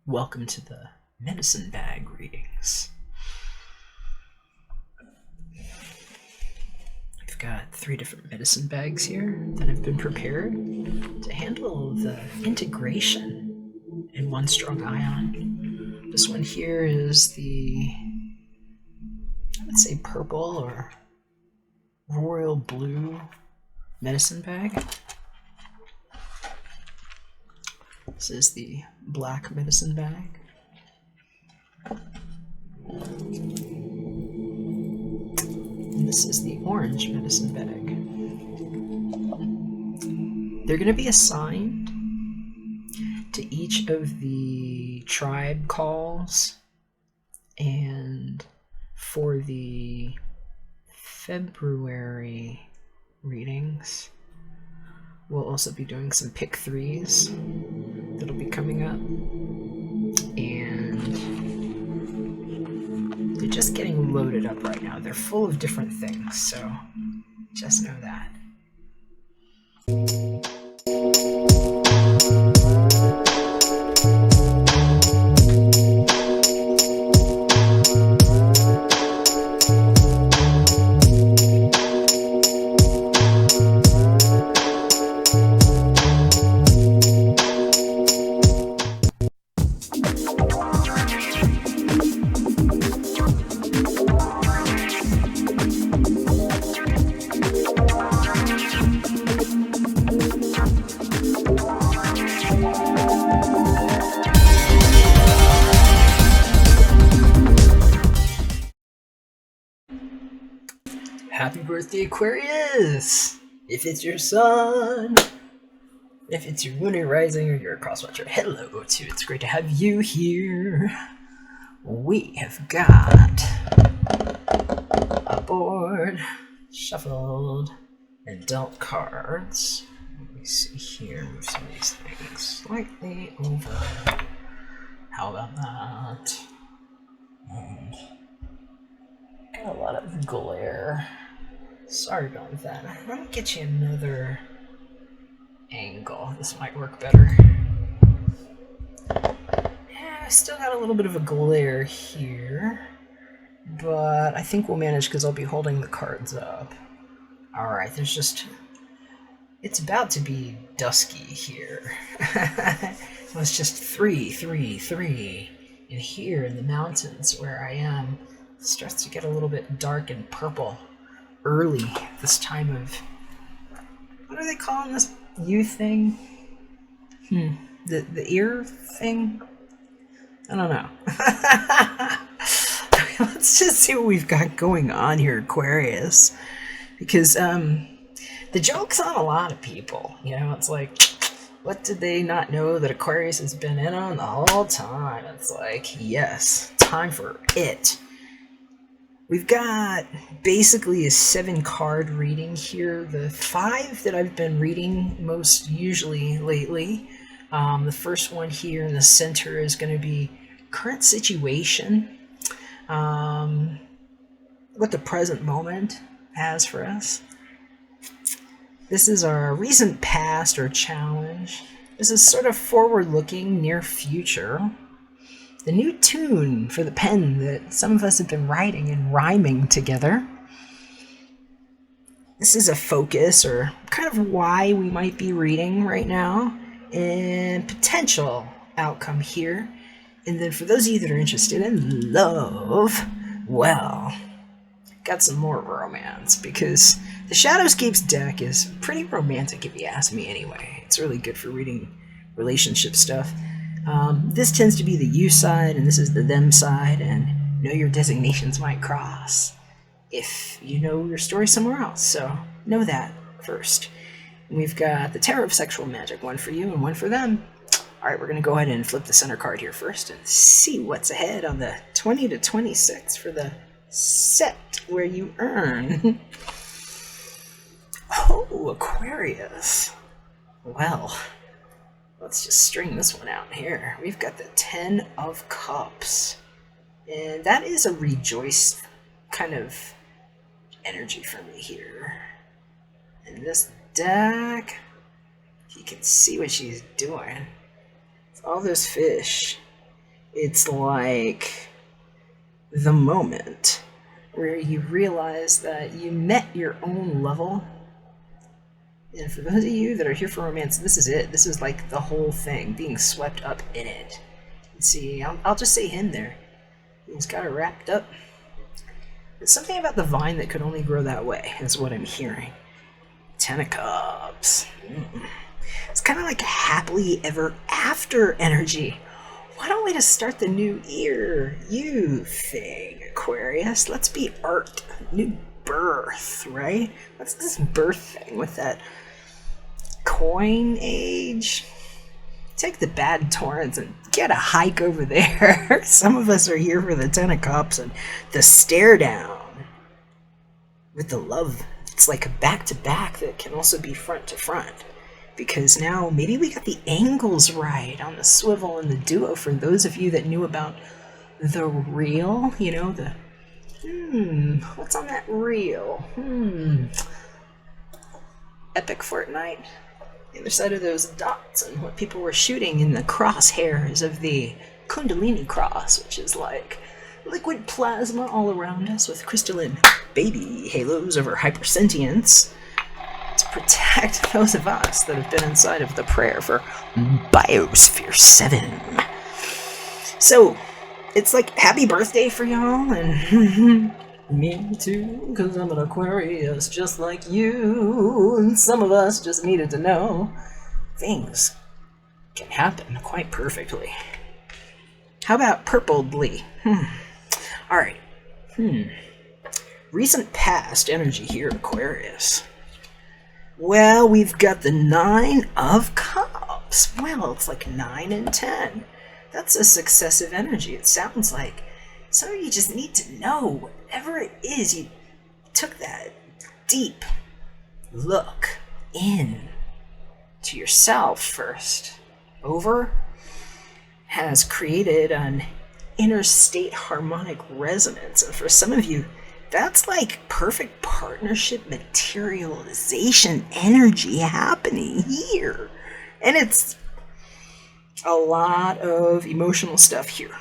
Welcome to the medicine bag readings. I've got 3 different medicine bags here that have been prepared to handle the integration in one strong ion. This one here is the, I would say, purple or royal blue medicine bag. This is the black medicine bag. And this is the orange medicine bag. They're going to be assigned to each of the tribe calls, and for the February readings, we'll also be doing some pick 3s that'll be coming up, and they're just getting loaded up right now. They're full of different things, so just know that. Happy birthday, Aquarius! If it's your sun, if it's your lunar rising or your cross watcher, hello too. It's great to have you here. We have got a board shuffled and dealt cards. Let me see here, move some of these things slightly over. How about that? And got a lot of glare. Sorry about that. Let me get you another angle. This might work better. Yeah, I still got a little bit of a glare here, but I think we'll manage because I'll be holding the cards up. Alright, there's just... it's about to be dusky here. So it's just 3, 3, 3. And here in the mountains where I am, it starts to get a little bit dark and purple early this time of... what are they calling this U thing? The ear thing? I don't know. Let's just see what we've got going on here, Aquarius. Because the joke's on a lot of people. You know, it's like, what did they not know that Aquarius has been in on the whole time? It's like, yes, time for it. We've got basically a 7-card reading here. The 5 that I've been reading most usually lately. The first one here in the center is going to be current situation. What the present moment has for us. This is our recent past or challenge. This is sort of forward-looking, near future. The new tune for the pen that some of us have been writing and rhyming together. This is a focus, or kind of why we might be reading right now, and potential outcome here. And then for those of you that are interested in love, well, got some more romance, because the Shadowscapes deck is pretty romantic if you ask me anyway. It's really good for reading relationship stuff. This tends to be the you side, and this is the them side, and know your designations might cross if you know your story somewhere else, so know that first. And we've got the Tarot of Sexual Magic, one for you and one for them. Alright, we're going to go ahead and flip the center card here first and see what's ahead on the 20 to 26 for the set where you earn. Oh, Aquarius. Well, let's just string this one out here. We've got the 10 of Cups. And that is a rejoice kind of energy for me here. And this deck, you can see what she's doing. It's all those fish. It's like the moment where you realize that you met your own level. And for those of you that are here for romance, this is it. This is like the whole thing, being swept up in it. See, I'll just say him there. He's got it wrapped up. There's something about the vine that could only grow that way, is what I'm hearing. Ten of Cups. It's kind of like a happily ever after energy. Why don't we just start the new year, you thing, Aquarius? Let's be art, new birth, right? What's this birth thing with that coin age? Take the bad torrents and get a hike over there. Some of us are here for the Ten of Cups and the stare down with the love. It's like a back-to-back that can also be front-to-front. Because now maybe we got the angles right on the swivel and the duo for those of you that knew about the reel. You know, the, what's on that reel? Epic Fortnite. The other side of those dots and what people were shooting in the crosshairs of the Kundalini cross, which is like liquid plasma all around us with crystalline baby halos over hypersentience to protect those of us that have been inside of the prayer for Biosphere 7. So, it's like happy birthday for y'all, and me too, because I'm an Aquarius just like you, and some of us just needed to know things can happen quite perfectly. How about purpledly? Alright. Recent past energy here, Aquarius. Well, we've got the 9 of Cups. Well, it's like 9 and 10. That's a successive energy, it sounds like. Some of you just need to know, whatever it is, you took that deep look in to yourself first. Over has created an interstate harmonic resonance. And for some of you, that's like perfect partnership materialization energy happening here. And it's a lot of emotional stuff here.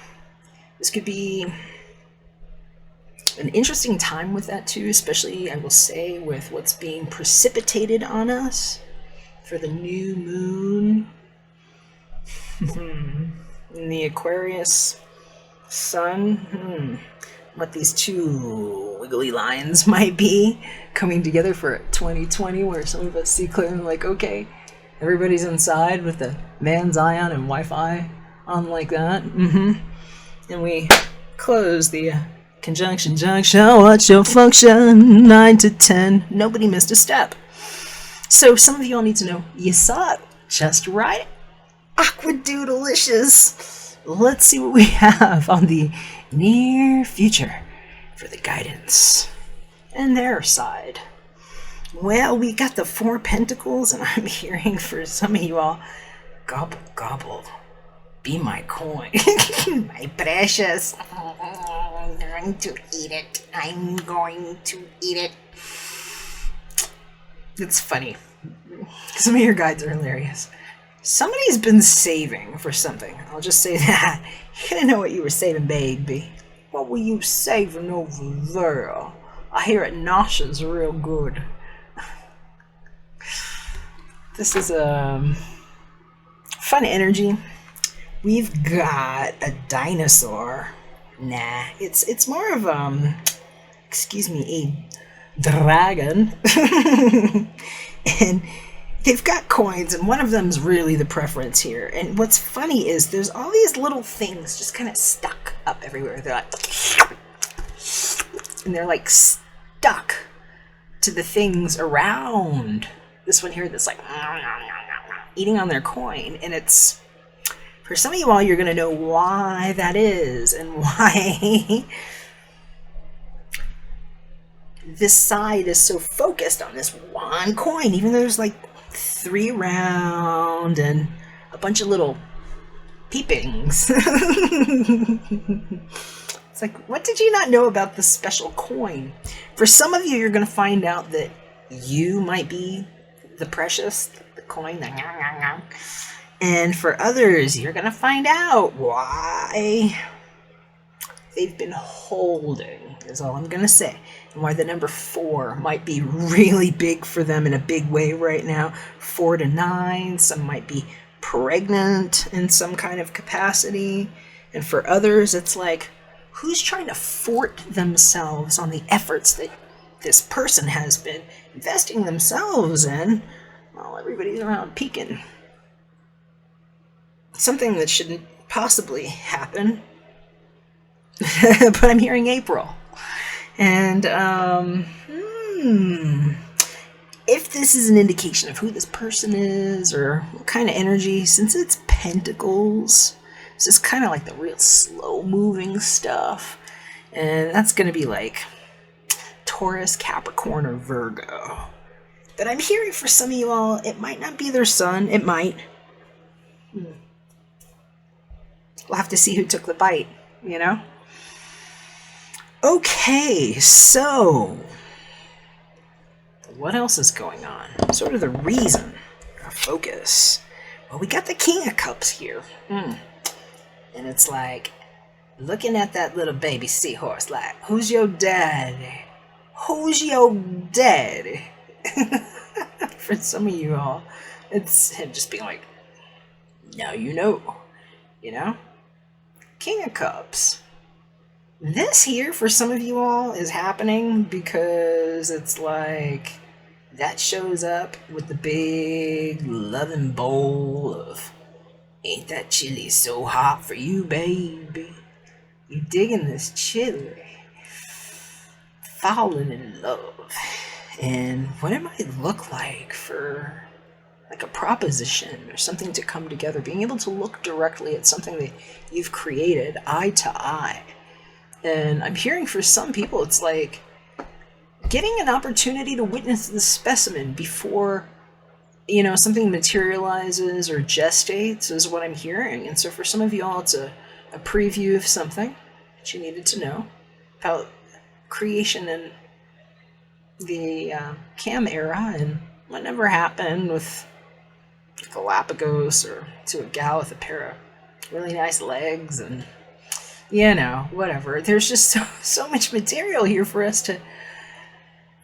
This could be an interesting time with that too, especially, I will say, with what's being precipitated on us for the new moon. In the Aquarius sun. What these two wiggly lines might be coming together for 2020, where some of us see clearly like, okay, everybody's inside with the man's eye on and Wi-Fi on like that. And we close the conjunction junction. What's your function? 9 to 10. Nobody missed a step. So some of y'all need to know you saw it just right. Aquadoodalicious. Let's see what we have on the near future for the guidance and their side. Well, we got the 4 Pentacles, and I'm hearing for some of you all, gobble gobble, be my coin. My precious. I'm going to eat it. I'm going to eat it. It's funny. Some of your guides are hilarious. Somebody's been saving for something. I'll just say that. You didn't know what you were saving, baby. What were you saving over there? I hear it nauseous real good. This is a fun energy. We've got a dinosaur. Nah, it's more of excuse me, a dragon. And they've got coins, and one of them's really the preference here. And what's funny is there's all these little things just kind of stuck up everywhere. They're like, and they're like stuck to the things around this one here that's like eating on their coin. And it's, for some of you all, you're going to know why that is and why this side is so focused on this one coin, even though there's like 3 around and a bunch of little peepings. It's like, what did you not know about this special coin? For some of you, you're going to find out that you might be the precious, the coin, And for others, you're going to find out why they've been holding, is all I'm going to say. And why the number 4 might be really big for them in a big way right now. 4 to 9, some might be pregnant in some kind of capacity. And for others, it's like, who's trying to fort themselves on the efforts that this person has been investing themselves in while everybody's around peeking? Something that shouldn't possibly happen. But I'm hearing April. And, if this is an indication of who this person is or what kind of energy, since it's Pentacles, so it's kind of like the real slow-moving stuff. And that's going to be like Taurus, Capricorn, or Virgo. But I'm hearing for some of you all, it might not be their sun. It might. We'll have to see who took the bite, you know? Okay, so what else is going on? Sort of the reason, our focus. Well, we got the King of Cups here. And it's like, looking at that little baby seahorse, like, who's your daddy? Who's your daddy? For some of you all, it's him just being like, now you know, you know? King of Cups. This here, for some of you all, is happening because it's like that shows up with the big loving bowl of, ain't that chili so hot for you, baby? You digging this chili? Falling in love. And what it might look like for like a proposition or something to come together, being able to look directly at something that you've created eye to eye. And I'm hearing for some people, it's like getting an opportunity to witness the specimen before, you know, something materializes or gestates is what I'm hearing. And so for some of you all, it's a preview of something that you needed to know about creation in the Cam era and what never happened with Galapagos or to a gal with a pair of really nice legs and, you know, whatever. There's just so much material here for us to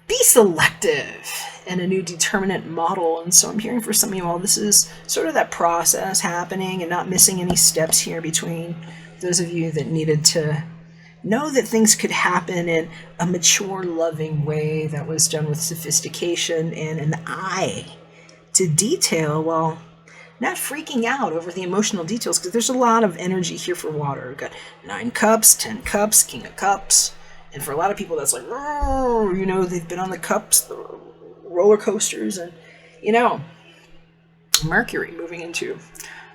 be selective in a new determinant model. And so I'm hearing for some of you all, this is sort of that process happening and not missing any steps here between those of you that needed to know that things could happen in a mature, loving way that was done with sophistication and an eye to detail while not freaking out over the emotional details, because there's a lot of energy here for water. We've got 9 cups, 10 cups, King of Cups. And for a lot of people, that's like, oh, you know, they've been on the cups, the roller coasters, and, you know, Mercury moving into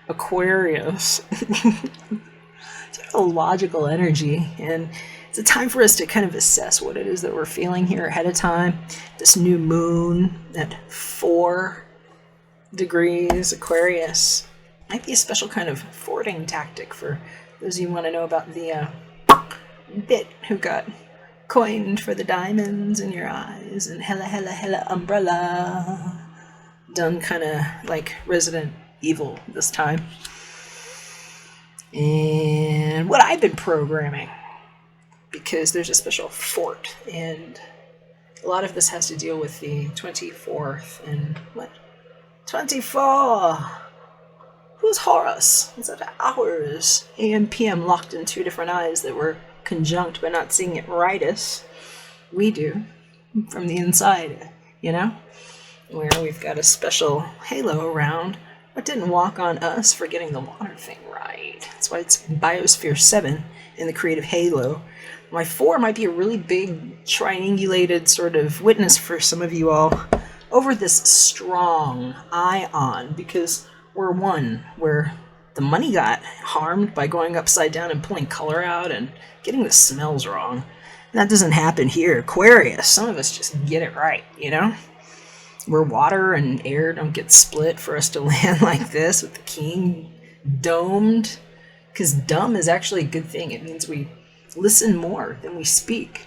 Aquarius. It's a logical energy, and it's a time for us to kind of assess what it is that we're feeling here ahead of time. This new moon at 4 degrees Aquarius might be a special kind of forwarding tactic for those of you who want to know about the bit who got coined for the diamonds in your eyes and hella umbrella. Done kind of like Resident Evil this time. And what I've been programming, because there's a special fort, and a lot of this has to deal with the 24th and what? 24! Who's Horus? Is that hours? AM, PM locked in 2 different eyes that were conjunct but not seeing it rightus. We do, from the inside, you know? Where we've got a special halo around what didn't walk on us for getting the water thing right. That's why it's Biosphere 7 in the creative halo. My 4 might be a really big triangulated sort of witness for some of you all over this strong ion, because we're one where the money got harmed by going upside down and pulling color out and getting the smells wrong. And that doesn't happen here. Aquarius, some of us just get it right, you know? Where water and air don't get split for us to land like this with the king domed. Because dumb is actually a good thing. It means we listen more than we speak.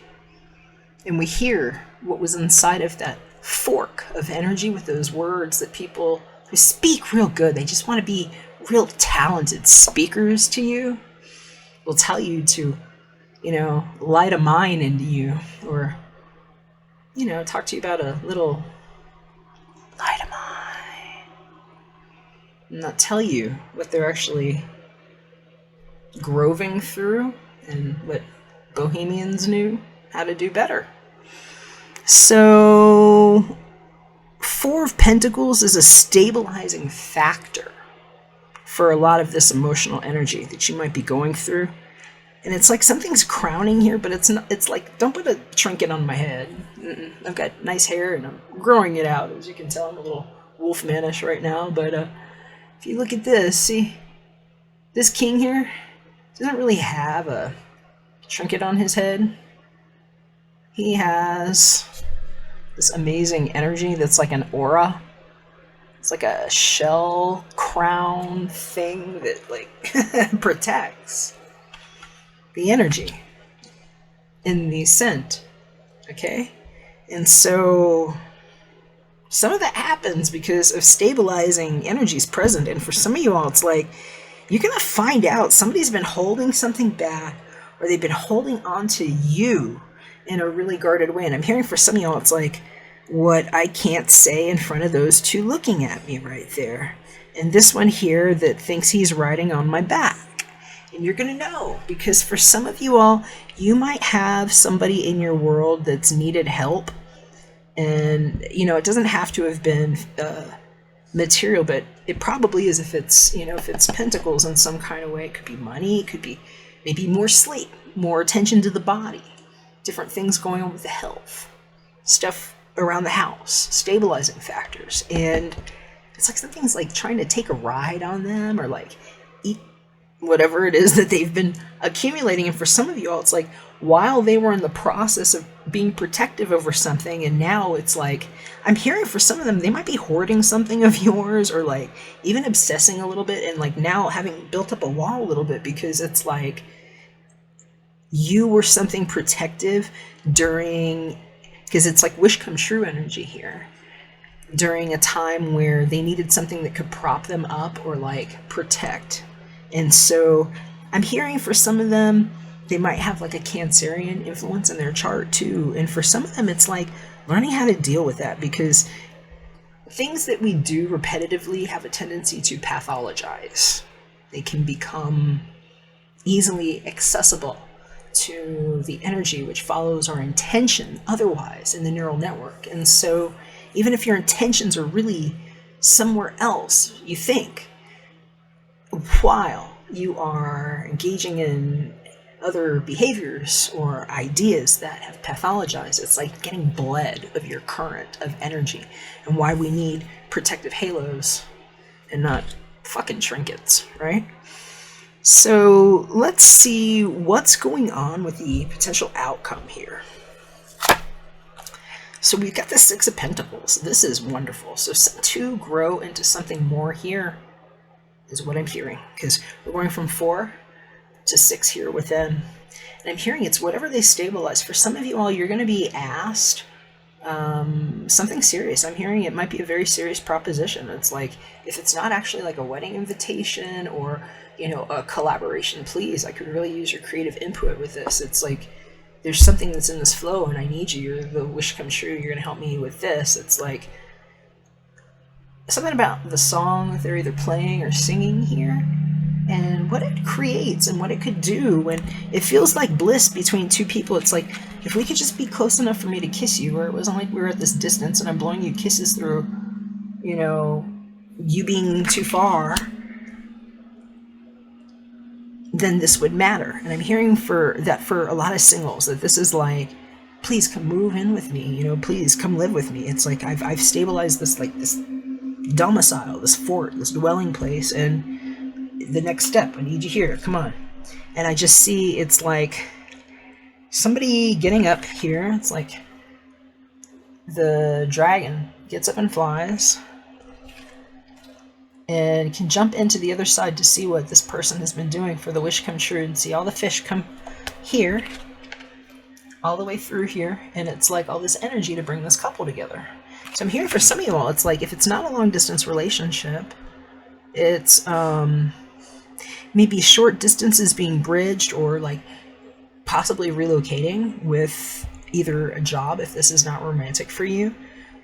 And we hear what was inside of that fork of energy with those words that people who speak real good. They just want to be real talented speakers to you. Will tell you to, light a mine into you, or, talk to you about a little light a mine, and not tell you what they're actually groving through and what bohemians knew how to do better. So, Four of Pentacles is a stabilizing factor for a lot of this emotional energy that you might be going through. And it's like something's crowning here, but it's not. It's like, don't put a trinket on my head. I've got nice hair and I'm growing it out. As you can tell, I'm a little wolfmanish right now. But if you look at this, see, this king here doesn't really have a trinket on his head. He has this amazing energy that's like an aura. It's like a shell crown thing that like protects the energy in the scent. Okay? And so some of that happens because of stabilizing energies present. And for some of you all, it's like you're going to find out somebody's been holding something back, or they've been holding on to you in a really guarded way. And I'm hearing for some of y'all, it's like what I can't say in front of those two looking at me right there. And this one here that thinks he's riding on my back. And you're going to know, because for some of you all, you might have somebody in your world that's needed help. And, it doesn't have to have been material, but it probably is if it's, if it's pentacles in some kind of way. It could be money, it could be maybe more sleep, more attention to the body, different things going on with the health, stuff around the house, stabilizing factors. And it's like something's like trying to take a ride on them, or like eat whatever it is that they've been accumulating. And for some of you all, it's like while they were in the process of being protective over something, and now it's like I'm hearing for some of them, they might be hoarding something of yours, or like even obsessing a little bit, and like now having built up a wall a little bit, because it's like you were something protective during, because it's like wish come true energy here, during a time where they needed something that could prop them up or like protect. And so I'm hearing for some of them, they might have like a Cancerian influence in their chart too. And for some of them, it's like learning how to deal with that, because things that we do repetitively have a tendency to pathologize. They can become easily accessible to the energy which follows our intention otherwise in the neural network. And so even if your intentions are really somewhere else, you think, while you are engaging in other behaviors or ideas that have pathologized, it's like getting bled of your current of energy, and why we need protective halos and not fucking trinkets, right? So let's see what's going on with the potential outcome here. So we've got the Six of Pentacles. This is wonderful. So to grow into something more here is what I'm hearing, because we're going from 4 to 6 here with them. And I'm hearing it's whatever they stabilize. For some of you all, you're going to be asked something serious. I'm hearing it might be a very serious proposition. It's like, if it's not actually like a wedding invitation or, a collaboration, please, I could really use your creative input with this. It's like, there's something that's in this flow and I need you. You're the wish come true. You're going to help me with this. It's like something about the song that they're either playing or singing here, and what it creates and what it could do when it feels like bliss between two people. It's like, if we could just be close enough for me to kiss you, where it wasn't like we were at this distance and I'm blowing you kisses through, you being too far, then this would matter. And I'm hearing for a lot of singles, that this is like, please come move in with me, please come live with me. It's like I've stabilized this, like this domicile, this fort, this dwelling place, and the next step, I need you here, come on. And I just see it's like somebody getting up here. It's like the dragon gets up and flies and can jump into the other side to see what this person has been doing for the wish come true, and see all the fish come here all the way through here, and it's like all this energy to bring this couple together. So I'm hearing for some of you all, it's like if it's not a long distance relationship, it's maybe short distances being bridged, or like possibly relocating with either a job if this is not romantic for you,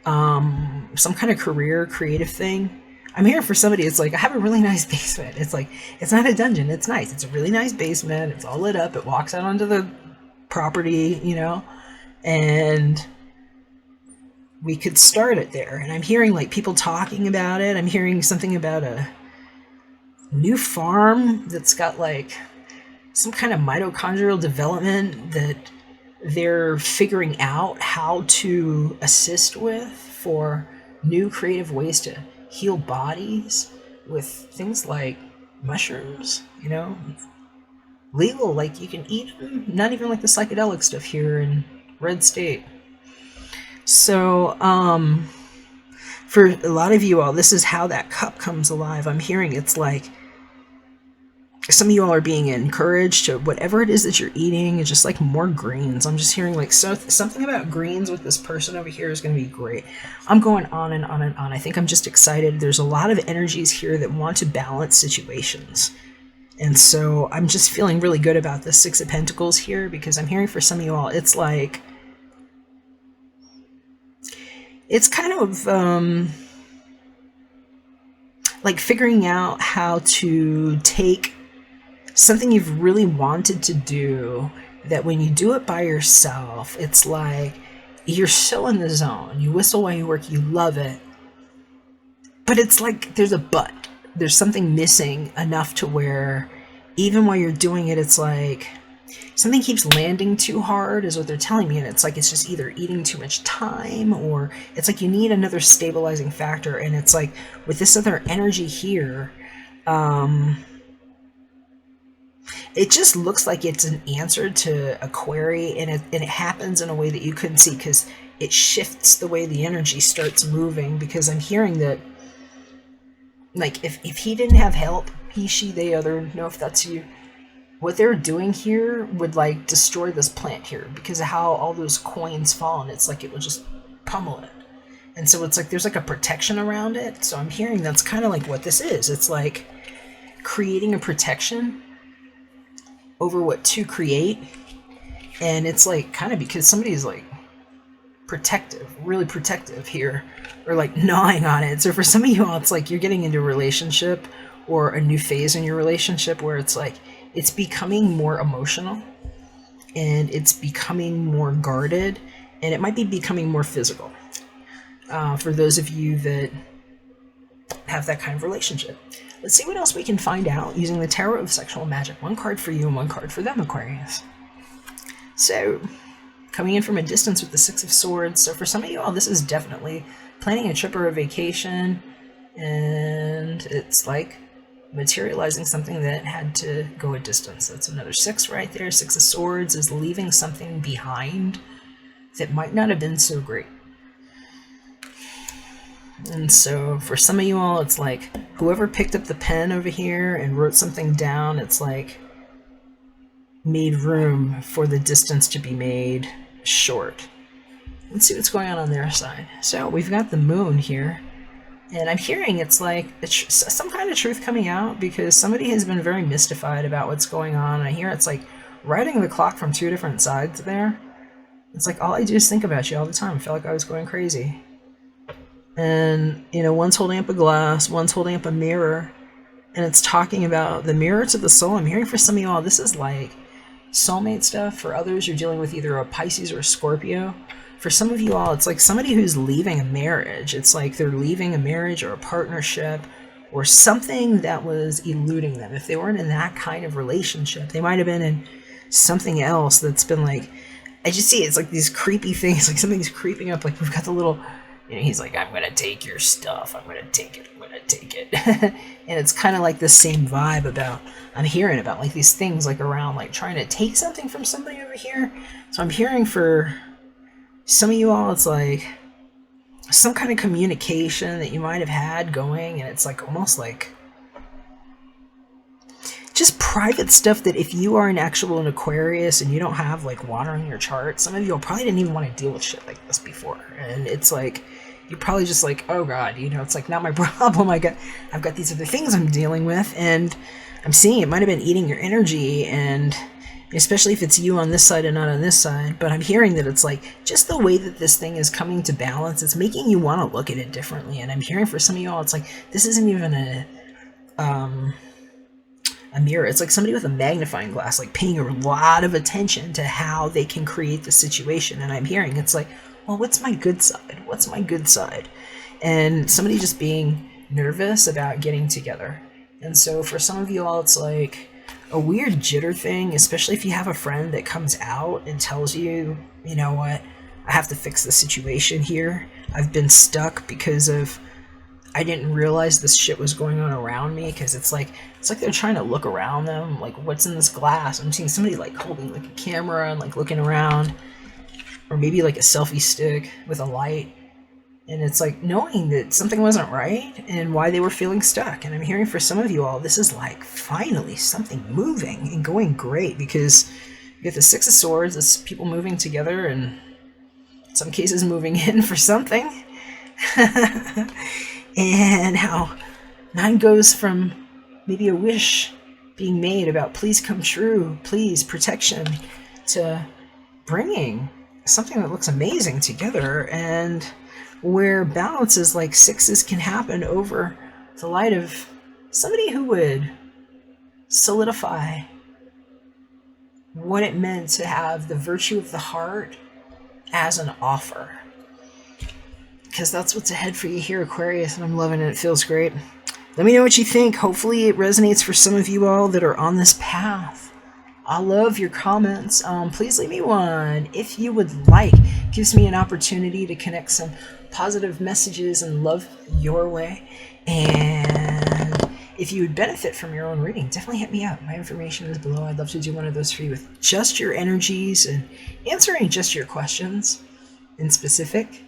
some kind of career, creative thing. I'm here for somebody, it's like, I have a really nice basement. It's like, it's not a dungeon, it's nice. It's a really nice basement. It's all lit up. It walks out onto the property, you know, and we could start it there. And I'm hearing like people talking about it. I'm hearing something about a new farm that's got like some kind of mitochondrial development that they're figuring out how to assist with for new creative ways to heal bodies with things like mushrooms, you know, legal, like you can eat them, not even like the psychedelic stuff here in Red State. So, for a lot of you all, this is how that cup comes alive. I'm hearing it's like some of you all are being encouraged to whatever it is that you're eating, it's just like more greens. I'm just hearing like something about greens with this person over here is going to be great. I'm going on and on and on. I think I'm just excited. There's a lot of energies here that want to balance situations. And so I'm just feeling really good about the Six of Pentacles here, because I'm hearing for some of you all, it's like, it's kind of like figuring out how to take something you've really wanted to do, that when you do it by yourself, it's like you're so in the zone. You whistle while you work, you love it. But it's like there's a but. There's something missing enough to where even while you're doing it, it's like something keeps landing too hard is what they're telling me. And it's like it's just either eating too much time, or it's like you need another stabilizing factor. And it's like with this other energy here, it just looks like it's an answer to a query, and it happens in a way that you couldn't see, because it shifts the way the energy starts moving. Because I'm hearing that, like, if he didn't have help, he, she, they, other, know if that's you, what they're doing here would, like, destroy this plant here, because of how all those coins fall, and it's like it will just pummel it. And so it's like there's, like, a protection around it. So I'm hearing that's kind of like what this is. It's like creating a protection over what to create. And it's like kind of because somebody's like protective, really protective here, or like gnawing on it. So for some of you all, it's like you're getting into a relationship or a new phase in your relationship where it's like it's becoming more emotional, and it's becoming more guarded, and it might be becoming more physical. For those of you that have that kind of relationship. Let's see what else we can find out using the Tarot of Sexual Magic. One card for you and one card for them, Aquarius. So, coming in from a distance with the Six of Swords. So for some of you all, this is definitely planning a trip or a vacation, and it's like materializing something that had to go a distance. That's another six right there. Six of Swords is leaving something behind that might not have been so great. And so for some of you all, it's like whoever picked up the pen over here and wrote something down, it's like made room for the distance to be made short. Let's see what's going on their side. So we've got the moon here, and I'm hearing it's like some kind of truth coming out, because somebody has been very mystified about what's going on. And I hear it's like riding the clock from two different sides there. It's like all I do is think about you all the time. I felt like I was going crazy. And, you know, one's holding up a glass, one's holding up a mirror, and it's talking about the mirror to the soul. I'm hearing for some of you all, this is like soulmate stuff. For others, you're dealing with either a Pisces or a Scorpio. For some of you all, it's like somebody who's leaving a marriage. It's like they're leaving a marriage or a partnership or something that was eluding them. If they weren't in that kind of relationship, they might have been in something else that's been like, I just see it's like these creepy things, like something's creeping up. Like we've got the little, you know, he's like, I'm going to take your stuff. I'm going to take it. I'm going to take it. And it's kind of like the same vibe about, I'm hearing about like these things like around like trying to take something from somebody over here. So I'm hearing for some of you all, it's like some kind of communication that you might have had going. And it's like almost like just private stuff that if you are an Aquarius and you don't have like water in your chart, some of you probably didn't even want to deal with shit like this before. And it's like you're probably just like, oh god, you know, it's like not my problem. I've got these other things I'm dealing with, and I'm seeing it might have been eating your energy, and especially if it's you on this side and not on this side. But I'm hearing that it's like just the way that this thing is coming to balance, it's making you want to look at it differently. And I'm hearing for some of y'all, it's like this isn't even a mirror. It's like somebody with a magnifying glass, like paying a lot of attention to how they can create the situation. And I'm hearing it's like, well, what's my good side? What's my good side? And somebody just being nervous about getting together. And so for some of you all, it's like a weird jitter thing, especially if you have a friend that comes out and tells you, you know what, I have to fix the situation here. I've been stuck because of I didn't realize this shit was going on around me, because it's like they're trying to look around them, like what's in this glass. I'm seeing somebody like holding like a camera and like looking around, or maybe like a selfie stick with a light, and it's like knowing that something wasn't right and why they were feeling stuck. And I'm hearing for some of you all, this is like finally something moving and going great, because you get the Six of Swords, it's people moving together and in some cases moving in for something. And how 9 goes from maybe a wish being made about please come true, please protection, to bringing something that looks amazing together, and where balance is like 6s can happen over the light of somebody who would solidify what it meant to have the virtue of the heart as an offer. Because that's what's ahead for you here, Aquarius, and I'm loving it. It feels great. Let me know what you think. Hopefully it resonates for some of you all that are on this path. I love your comments. Please leave me one if you would like. It gives me an opportunity to connect some positive messages and love your way. And if you would benefit from your own reading, definitely hit me up. My information is below. I'd love to do one of those for you with just your energies and answering just your questions in specific.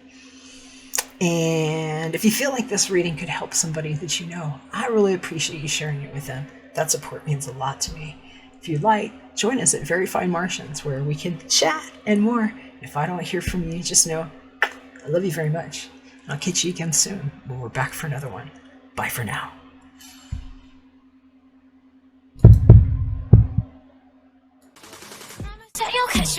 And if you feel like this reading could help somebody that you know, I really appreciate you sharing it with them. That support means a lot to me. If you'd like, join us at Very Fine Martians, where we can chat and more. If I don't hear from you, just know I love you very much. I'll catch you again soon when we're back for another one. Bye for now. You'll catch